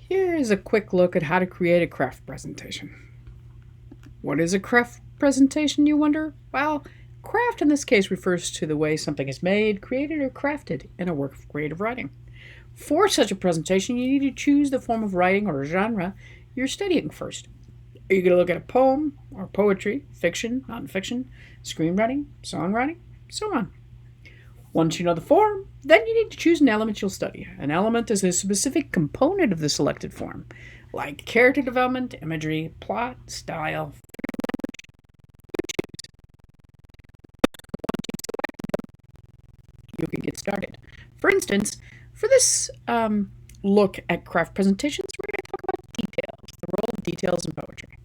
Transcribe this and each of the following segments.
Here is a quick look at how to create a craft presentation. What is a craft presentation, you wonder? Well, craft in this case refers to the way something is made, created, or crafted in a work of creative writing. For such a presentation, you need to choose the form of writing or genre you're studying first. Are you going to look at a poem or poetry, fiction, nonfiction, screenwriting, songwriting, so on? Once you know the form, then you need to choose an element you'll study. An element is a specific component of the selected form, like character development, imagery, plot, style. You can get started. For instance, for this look at craft presentations, we're going to talk about details, the role of details in poetry.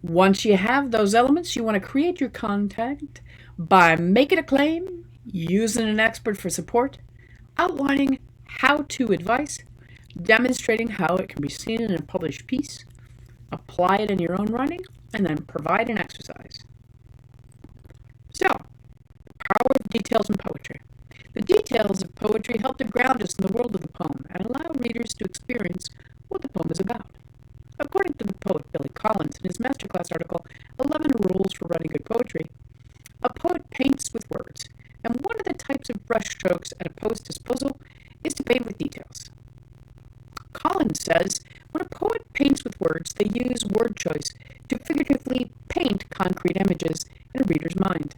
Once you have those elements, you want to create your content by making a claim, using an expert for support, outlining how-to advice, demonstrating how it can be seen in a published piece, apply it in your own writing, and then provide an exercise. So, power of details in poetry. The details of poetry help to ground us in the world of the poem and allow readers to experience what the poem is about. According to the poet Billy Collins in his masterclass article, 11 Rules for Writing Good Poetry, a poet paints with words, and one of the types of brushstrokes at a poet's disposal is to paint with details. Collins says, when a poet paints with words, they use word choice to figuratively paint concrete images in a reader's mind.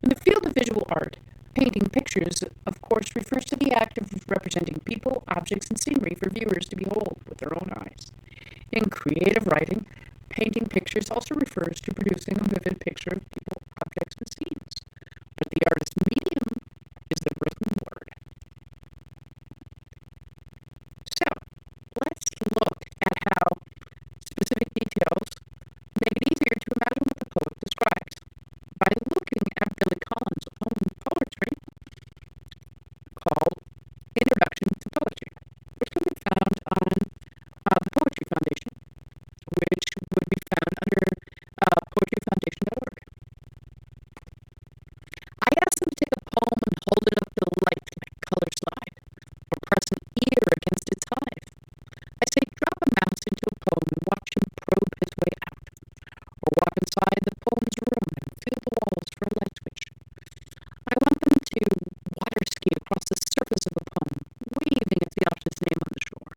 In the field of visual art, painting pictures, of course, refers to the act of representing people, objects, and scenery for viewers to behold with their own eyes. In creative writing, painting pictures also refers to producing a vivid picture of people, objects, and scenes. But the artist's medium is the written word. So, let's look at how specific details make it easier to imagine what the poet describes. By looking at Billy Collins' own poetry called Introduction to Poetry, which can be found on the Poetry Foundation, which would be found under poetryfoundation.org. I asked them to take a poem and hold it up to the light to make color slide, or press an ear against its hive. I say drop a mouse into a poem and watch him probe his way out, or walk inside the poem's room and feel the walls for a light switch. I want them to water ski across the surface of a poem, waving at the author's name on the shore.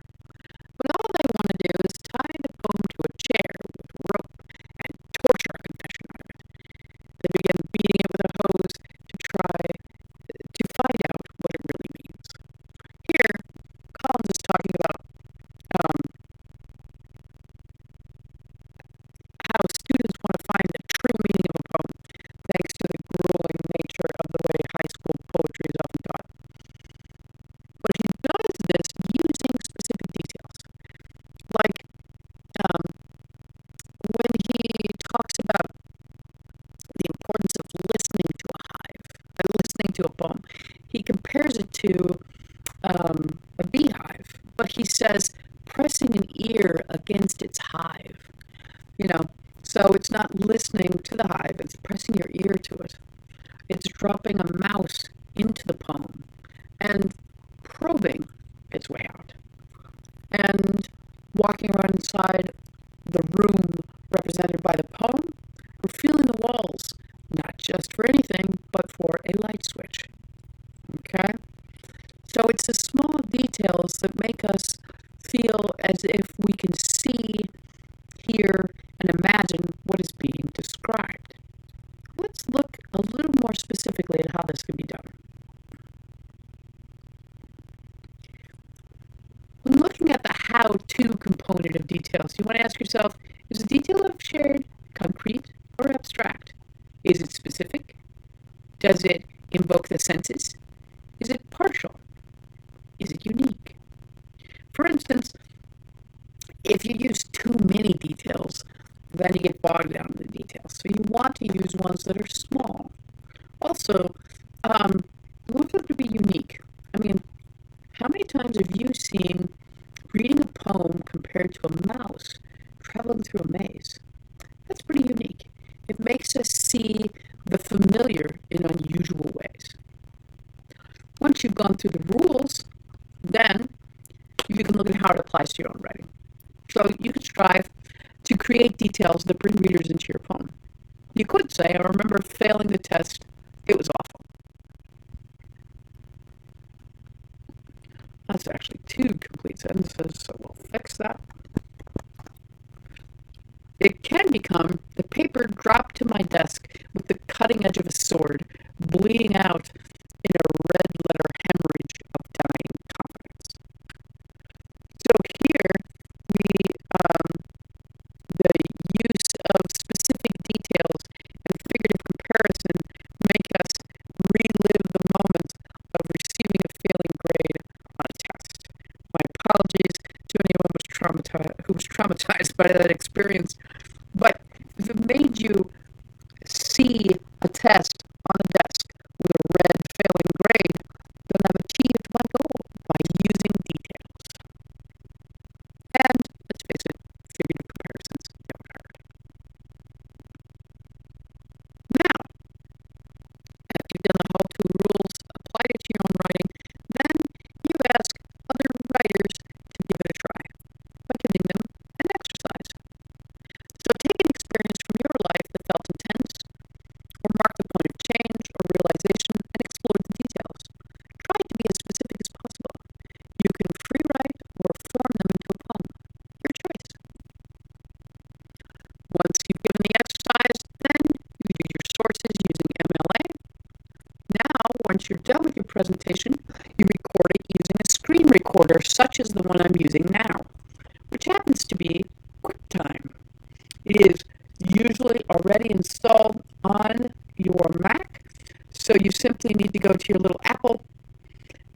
But all they want to do is tie the poem to a chair with rope and torture a confession out of it. They begin beating it with a hose to try to find out what it really means. Here, Collins is talking about how students want to find the true meaning of a poem, thanks to the grueling nature of the way high school poetry is often taught. But he does this using specific details, like when he talks about the importance of listening to a hive, listening to a poem. He compares it to a beehive, but he says pressing an ear against its hive. So it's not listening to the hive, it's pressing your ear to it. It's dropping a mouse into the poem and probing its way out. And walking around inside the room represented by the poem, or feeling the walls, not just for anything, but for a light switch. Okay? So it's the small details that make us feel as if we can see, hear, and imagine what is being described. Let's look a little more specifically at how this can be done. When looking at the how-to component of details, you want to ask yourself, is the detail I've shared concrete or abstract? Is it specific? Does it invoke the senses? Is it partial? Is it unique? For instance, if you use too many details, then you get bogged down in the details. So you want to use ones that are small. Also, you want them to be unique. I mean, how many times have you seen reading a poem compared to a mouse traveling through a maze? That's pretty unique. It makes us see the familiar in unusual ways. Once you've gone through the rules, then you can look at how it applies to your own writing. So you could strive to create details that bring readers into your poem. You could say, I remember failing the test. It was awful. That's actually 2 complete sentences, so we'll fix that. It can become the paper dropped to my desk with the cutting edge of a sword, bleeding out in a red letter hemorrhage of dying confidence. So here, the use of specific details and figurative comparison make us relive the moment of receiving a failing grade on a test. My apologies to anyone who was traumatized by that experience, but if it made you see a test on a desk with a red failing grade, then I've achieved my goal by using details. And let's face it, figurative comparisons don't hurt. Now, after you've done the how-to rules, apply it to your own writing, then you ask other writers to give it a try by giving them an exercise. So take an experience from your life that felt intense, or marked a point of change or realization, and explore the details. Try to be as specific as possible. You can free write or form them into a poem. Your choice. Once you've given the exercise, then you use your sources using MLA. Now, once you're done with your presentation, you record it using a screen recorder such as the one I'm using now, which happens to be QuickTime. It is usually already installed on your Mac, so you simply need to go to your little Apple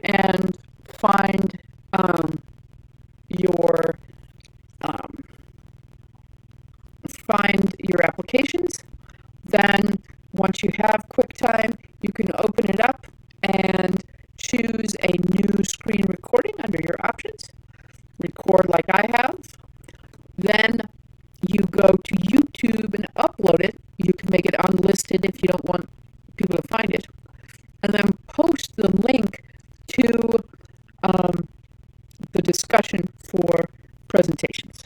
and find your applications. Then once you have QuickTime, you can open it up and choose a new screen recording under your options. Record like I have. Then you go to YouTube and upload it. You can make it unlisted if you don't want people to find it. And then post the link to the discussion for presentations.